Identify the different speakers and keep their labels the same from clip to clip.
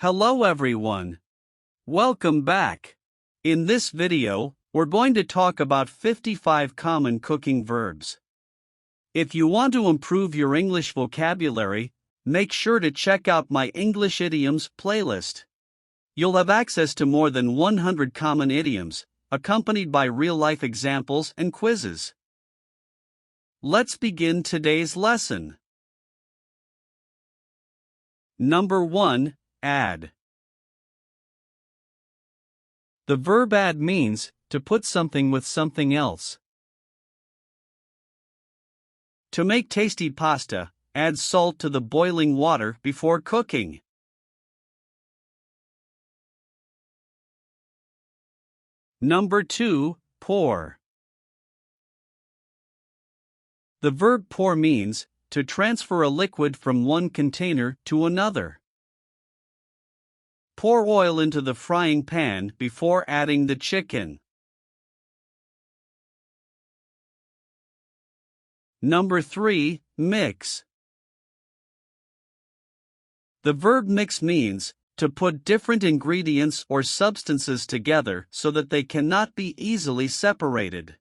Speaker 1: Hello everyone. Welcome back. In this video, we're going to talk about 55 common cooking verbs. If you want to improve your English vocabulary, make sure to check out my English idioms playlist. You'll have access to more than 100 common idioms, accompanied by real-life examples and quizzes. Let's begin today's lesson. Number 1. Add. The verb add means to put something with something else. To make tasty pasta, add salt to the boiling water before cooking. Number 2. Pour. The verb pour means to transfer a liquid from one container to another. Pour oil into the frying pan before adding the chicken. Number 3. Mix. The verb mix means to put different ingredients or substances together so that they cannot be easily separated.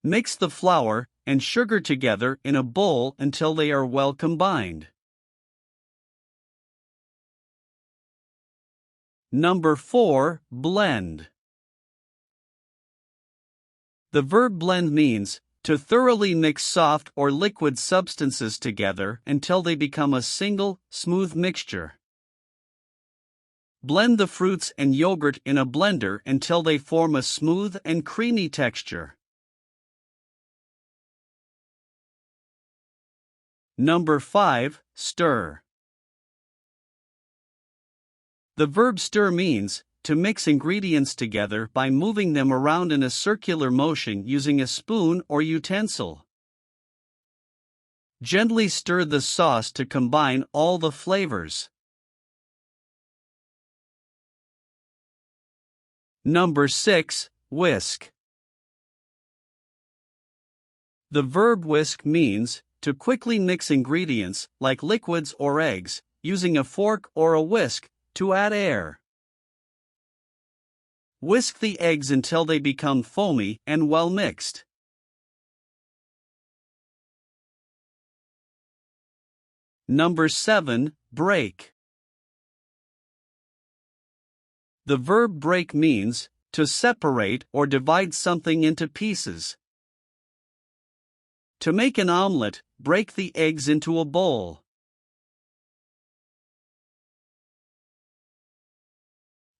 Speaker 1: Mix the flour and sugar together in a bowl until they are well combined. Number 4. Blend. The verb blend means to thoroughly mix soft or liquid substances together until they become a single, smooth mixture. Blend the fruits and yogurt in a blender until they form a smooth and creamy texture. Number 5. Stir. The verb stir means to mix ingredients together by moving them around in a circular motion using a spoon or utensil. Gently stir the sauce to combine all the flavors. Number 6. Whisk. The verb whisk means to quickly mix ingredients, like liquids or eggs, using a fork or a whisk to add air. Whisk the eggs until they become foamy and well mixed. Number 7. Break. The verb break means to separate or divide something into pieces. To make an omelette, break the eggs into a bowl.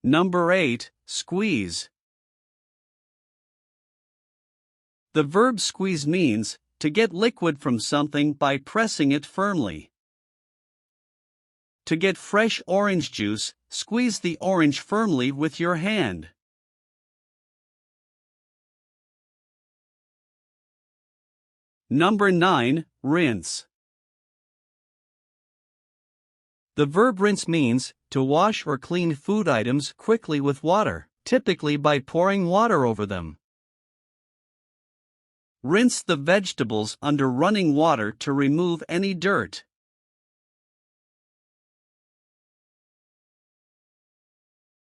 Speaker 1: Number 8. Squeeze. The verb squeeze means to get liquid from something by pressing it firmly. To get fresh orange juice, squeeze the orange firmly with your hand. Number 9. Rinse. The verb rinse means to wash or clean food items quickly with water, typically by pouring water over them. Rinse the vegetables under running water to remove any dirt.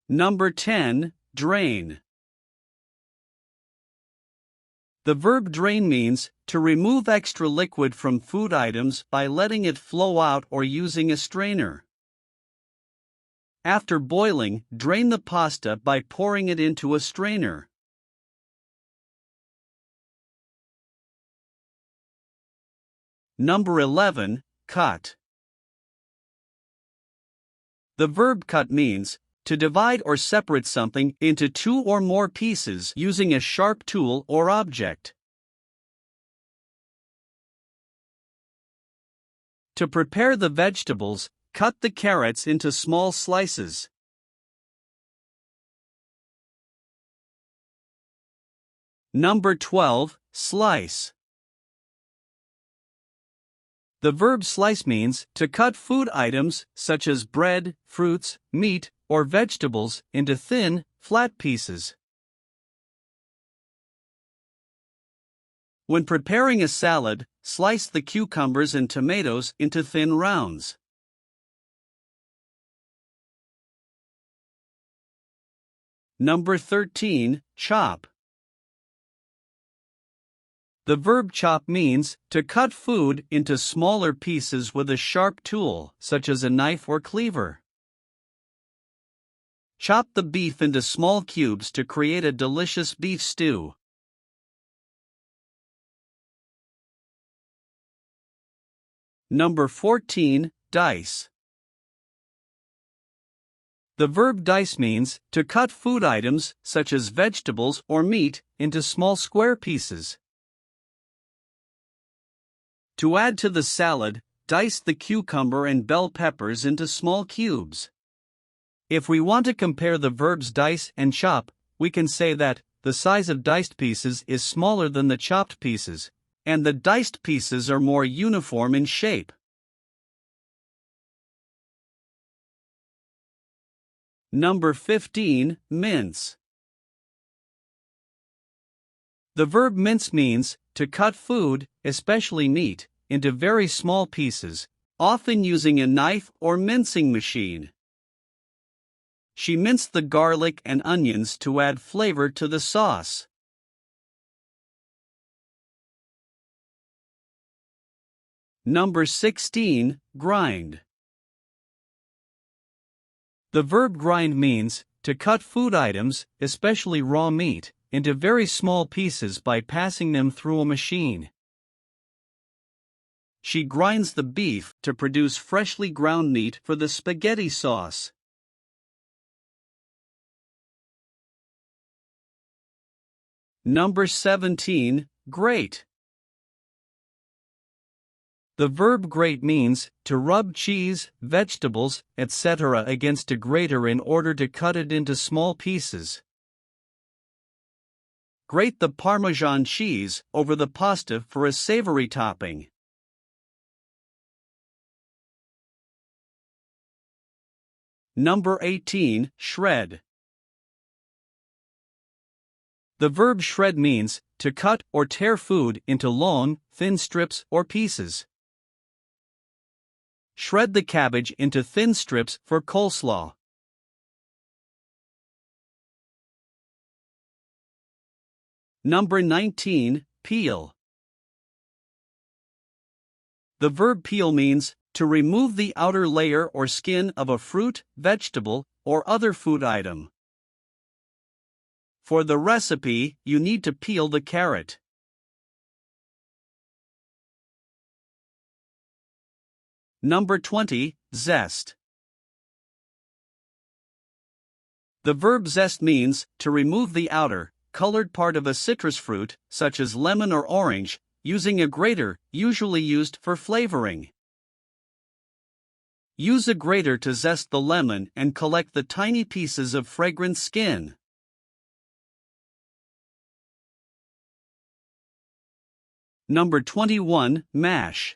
Speaker 1: Number 10. Drain. The verb drain means to remove extra liquid from food items by letting it flow out or using a strainer. After boiling, drain the pasta by pouring it into a strainer. Number 11. Cut. The verb cut means to divide or separate something into two or more pieces using a sharp tool or object. To prepare the vegetables, cut the carrots into small slices. Number 12. Slice. The verb slice means to cut food items such as bread, fruits, meat, or vegetables into thin, flat pieces. When preparing a salad, slice the cucumbers and tomatoes into thin rounds. Number 13, chop. The verb chop means to cut food into smaller pieces with a sharp tool, such as a knife or cleaver. Chop the beef into small cubes to create a delicious beef stew. Number 14, dice. The verb dice means to cut food items, such as vegetables or meat, into small square pieces. To add to the salad, dice the cucumber and bell peppers into small cubes. If we want to compare the verbs dice and chop, we can say that the size of diced pieces is smaller than the chopped pieces, and the diced pieces are more uniform in shape. Number 15, mince. The verb mince means to cut food, especially meat, into very small pieces, often using a knife or mincing machine. She minced the garlic and onions to add flavor to the sauce. Number 16, grind. The verb grind means to cut food items, especially raw meat, into very small pieces by passing them through a machine. She grinds the beef to produce freshly ground meat for the spaghetti sauce. Number 17, grate. The verb grate means to rub cheese, vegetables, etc. against a grater in order to cut it into small pieces. Grate the Parmesan cheese over the pasta for a savory topping. Number 18, shred. The verb shred means to cut or tear food into long, thin strips or pieces. Shred the cabbage into thin strips for coleslaw. Number 19, peel. The verb peel means to remove the outer layer or skin of a fruit, vegetable, or other food item. For the recipe, you need to peel the carrot. Number 20, zest. The verb zest means to remove the outer, colored part of a citrus fruit, such as lemon or orange, using a grater, usually used for flavoring. Use a grater to zest the lemon and collect the tiny pieces of fragrant skin. Number 21, mash.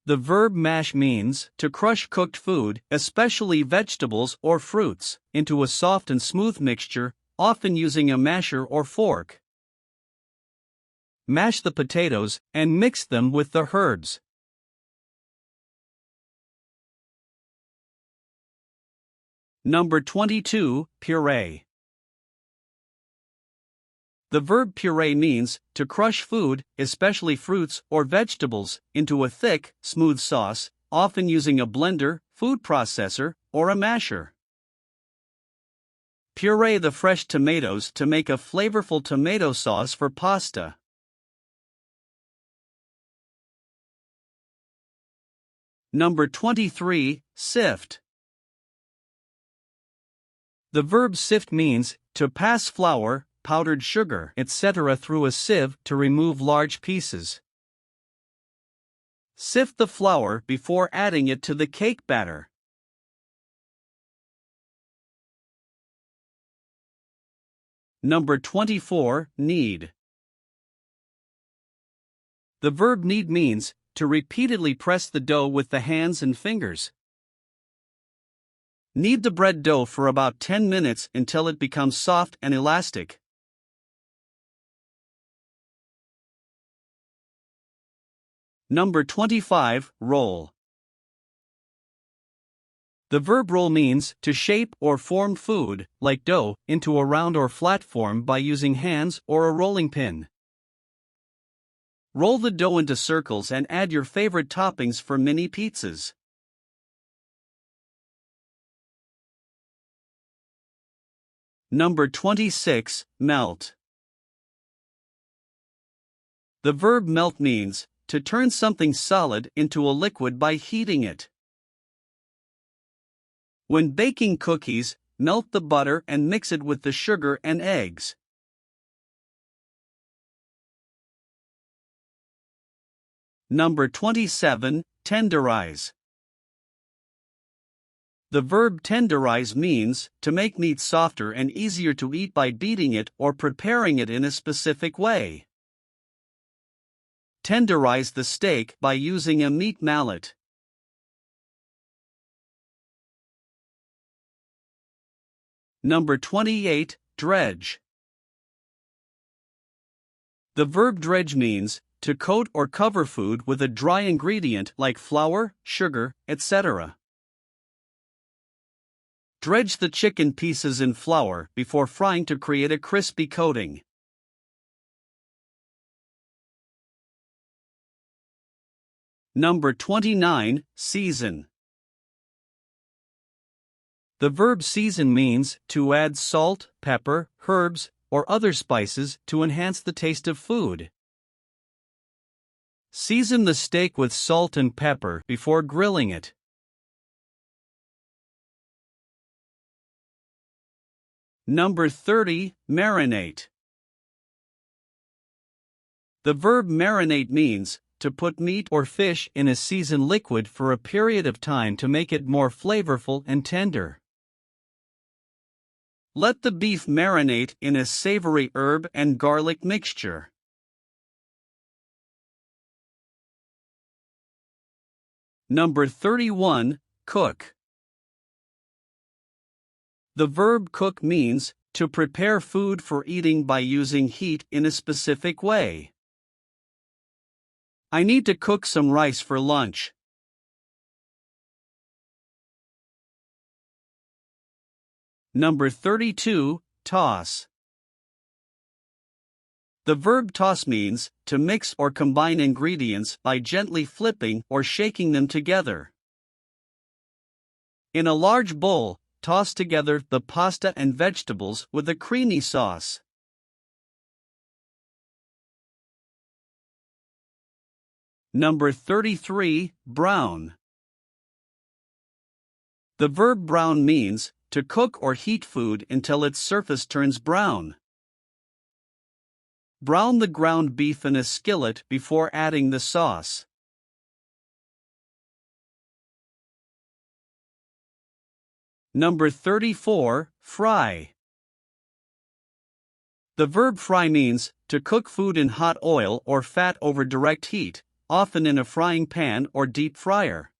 Speaker 1: The verb mash means to crush cooked food, especially vegetables or fruits, into a soft and smooth mixture, often using a masher or fork. Mash the potatoes and mix them with the herbs. Number 22, puree. The verb puree means to crush food, especially fruits or vegetables, into a thick, smooth sauce, often using a blender, food processor, or a masher. Puree the fresh tomatoes to make a flavorful tomato sauce for pasta. Number 23, sift. The verb sift means to pass flour, powdered sugar, etc. through a sieve to remove large pieces. Sift the flour before adding it to the cake batter. Number 24, knead. The verb knead means to repeatedly press the dough with the hands and fingers. Knead the bread dough for about 10 minutes until it becomes soft and elastic. Number 25, roll. The verb roll means to shape or form food, like dough, into a round or flat form by using hands or a rolling pin. Roll the dough into circles and add your favorite toppings for mini pizzas. Number 26, melt. The verb melt means to turn something solid into a liquid by heating it. When baking cookies, melt the butter and mix it with the sugar and eggs. Number 27, tenderize. The verb tenderize means to make meat softer and easier to eat by beating it or preparing it in a specific way. Tenderize the steak by using a meat mallet. Number 28, dredge. The verb dredge means to coat or cover food with a dry ingredient like flour, sugar, etc. Dredge the chicken pieces in flour before frying to create a crispy coating. Number 29, season. The verb season means to add salt, pepper, herbs, or other spices to enhance the taste of food. Season the steak with salt and pepper before grilling it. Number 30, marinate. The verb marinate means to put meat or fish in a seasoned liquid for a period of time to make it more flavorful and tender. Let the beef marinate in a savory herb and garlic mixture. Number 31, cook. The verb cook means to prepare food for eating by using heat in a specific way. I need to cook some rice for lunch. Number 32, toss. The verb toss means to mix or combine ingredients by gently flipping or shaking them together. In a large bowl, toss together the pasta and vegetables with a creamy sauce. Number 33, brown. The verb brown means to cook or heat food until its surface turns brown. Brown the ground beef in a skillet before adding the sauce. Number 34, fry. The verb fry means to cook food in hot oil or fat over direct heat, often in a frying pan or deep fryer.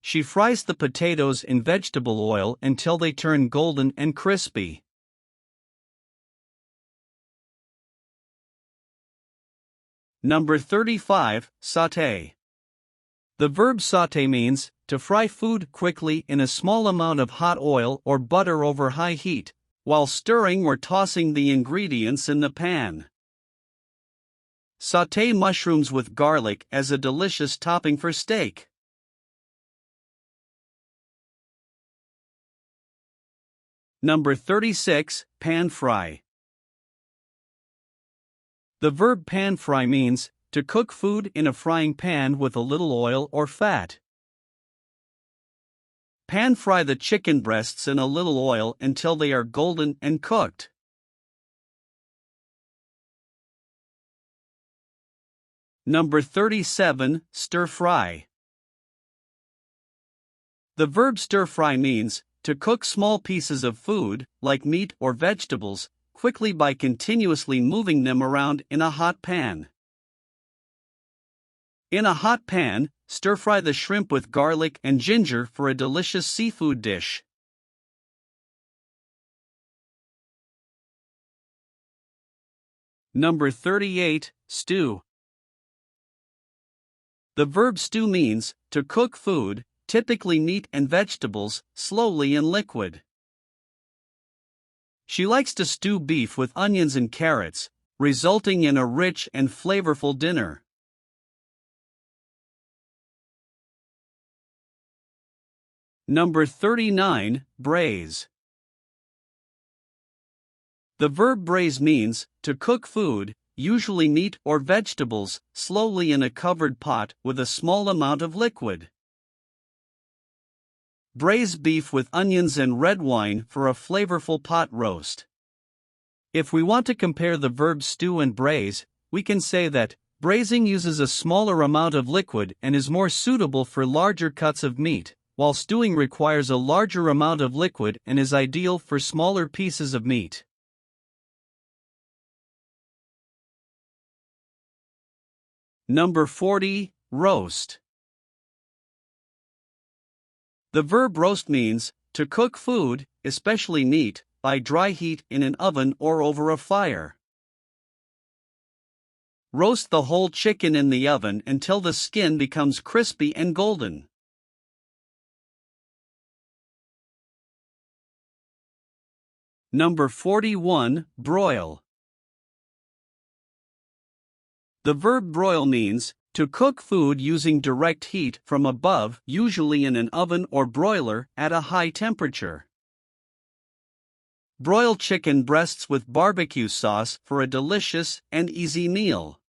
Speaker 1: She fries the potatoes in vegetable oil until they turn golden and crispy. Number 35, sauté. The verb sauté means to fry food quickly in a small amount of hot oil or butter over high heat, while stirring or tossing the ingredients in the pan. Sauté mushrooms with garlic as a delicious topping for steak. Number 36, pan fry. The verb pan fry means to cook food in a frying pan with a little oil or fat. Pan fry the chicken breasts in a little oil until they are golden and cooked. Number 37, stir fry. The verb stir fry means to cook small pieces of food, like meat or vegetables, quickly by continuously moving them around in a hot pan. In a hot pan, stir fry the shrimp with garlic and ginger for a delicious seafood dish. Number 38, stew. The verb stew means to cook food, typically meat and vegetables, slowly in liquid. She likes to stew beef with onions and carrots, resulting in a rich and flavorful dinner. Number 39, braise. The verb braise means to cook food, usually meat or vegetables, slowly in a covered pot with a small amount of liquid. Braise beef with onions and red wine for a flavorful pot roast. If we want to compare the verbs stew and braise, we can say that braising uses a smaller amount of liquid and is more suitable for larger cuts of meat, while stewing requires a larger amount of liquid and is ideal for smaller pieces of meat. Number 40, roast. The verb roast means to cook food, especially meat, by dry heat in an oven or over a fire. Roast the whole chicken in the oven until the skin becomes crispy and golden. Number 41, broil. The verb broil means to cook food using direct heat from above, usually in an oven or broiler, at a high temperature. Broil chicken breasts with barbecue sauce for a delicious and easy meal.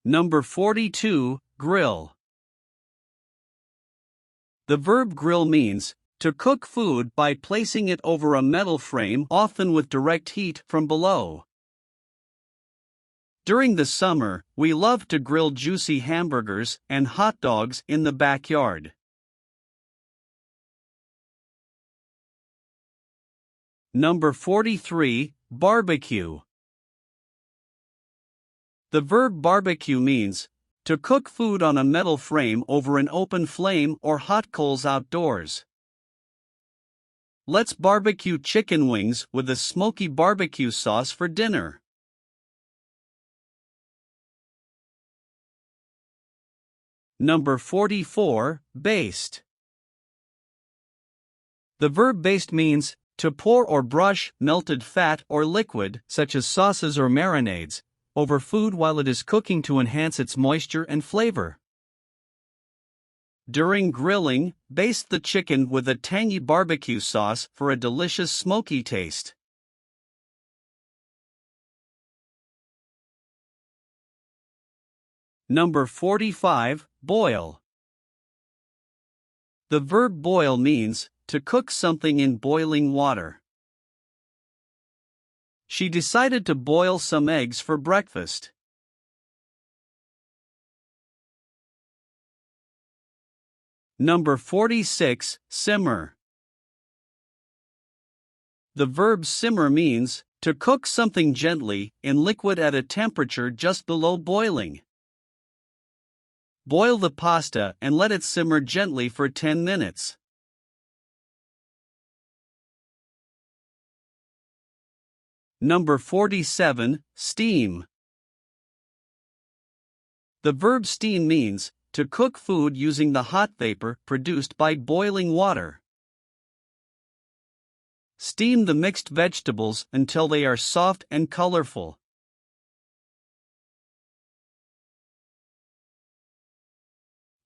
Speaker 1: Number 42, grill. The verb grill means to cook food by placing it over a metal frame, often with direct heat from below. During the summer, we love to grill juicy hamburgers and hot dogs in the backyard. Number 43, barbecue. The verb barbecue means to cook food on a metal frame over an open flame or hot coals outdoors. Let's barbecue chicken wings with a smoky barbecue sauce for dinner. Number 44, baste. The verb baste means to pour or brush melted fat or liquid, such as sauces or marinades, over food while it is cooking to enhance its moisture and flavor. During grilling, baste the chicken with a tangy barbecue sauce for a delicious smoky taste. Number 45, boil. The verb boil means to cook something in boiling water. She decided to boil some eggs for breakfast. Number 46, simmer. The verb simmer means to cook something gently in liquid at a temperature just below boiling. Boil the pasta and let it simmer gently for 10 minutes. Number 47, steam. The verb steam means to cook food using the hot vapor produced by boiling water. Steam the mixed vegetables until they are soft and colorful.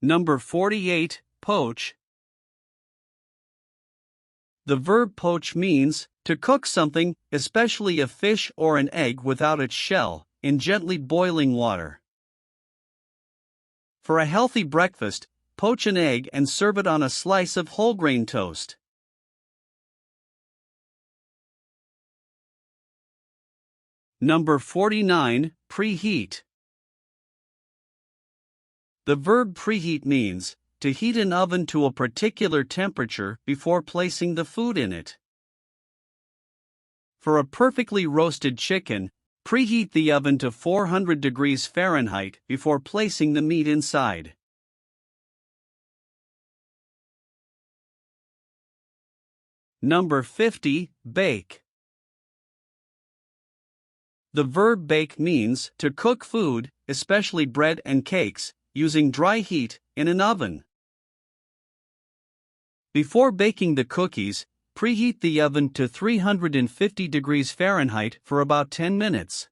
Speaker 1: Number 48, poach. The verb poach means to cook something, especially a fish or an egg without its shell, in gently boiling water. For a healthy breakfast, poach an egg and serve it on a slice of whole grain toast. Number 49, preheat. The verb preheat means to heat an oven to a particular temperature before placing the food in it. For a perfectly roasted chicken, preheat the oven to 400 degrees Fahrenheit before placing the meat inside. Number 50, bake. The verb bake means to cook food, especially bread and cakes, using dry heat in an oven. Before baking the cookies, preheat the oven to 350 degrees Fahrenheit for about 10 minutes.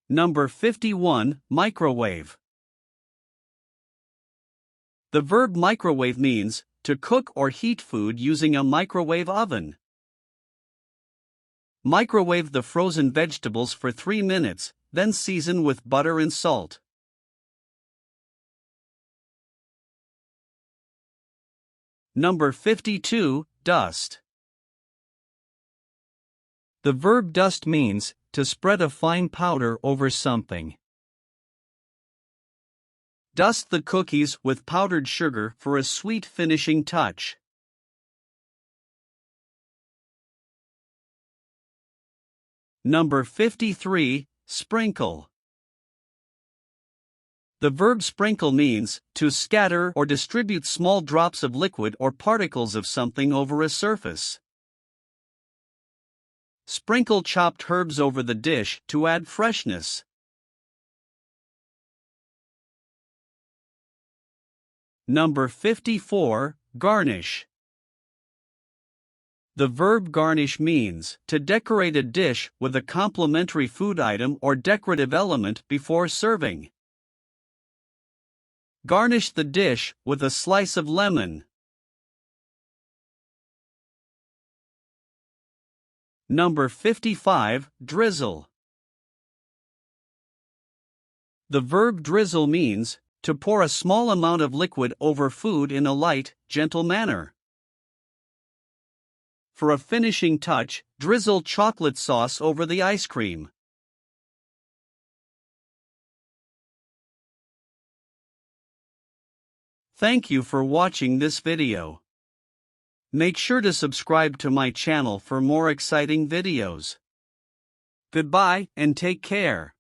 Speaker 1: Number 51, microwave. The verb microwave means to cook or heat food using a microwave oven. Microwave the frozen vegetables for 3 minutes, then season with butter and salt. Number 52, dust. The verb dust means to spread a fine powder over something. Dust the cookies with powdered sugar for a sweet finishing touch. Number 53, sprinkle. The verb sprinkle means to scatter or distribute small drops of liquid or particles of something over a surface. Sprinkle chopped herbs over the dish to add freshness. Number 54, garnish. The verb garnish means to decorate a dish with a complementary food item or decorative element before serving. Garnish the dish with a slice of lemon. Number 55, drizzle. The verb drizzle means to pour a small amount of liquid over food in a light, gentle manner. For a finishing touch, drizzle chocolate sauce over the ice cream. Thank you for watching this video. Make sure to subscribe to my channel for more exciting videos. Goodbye and take care.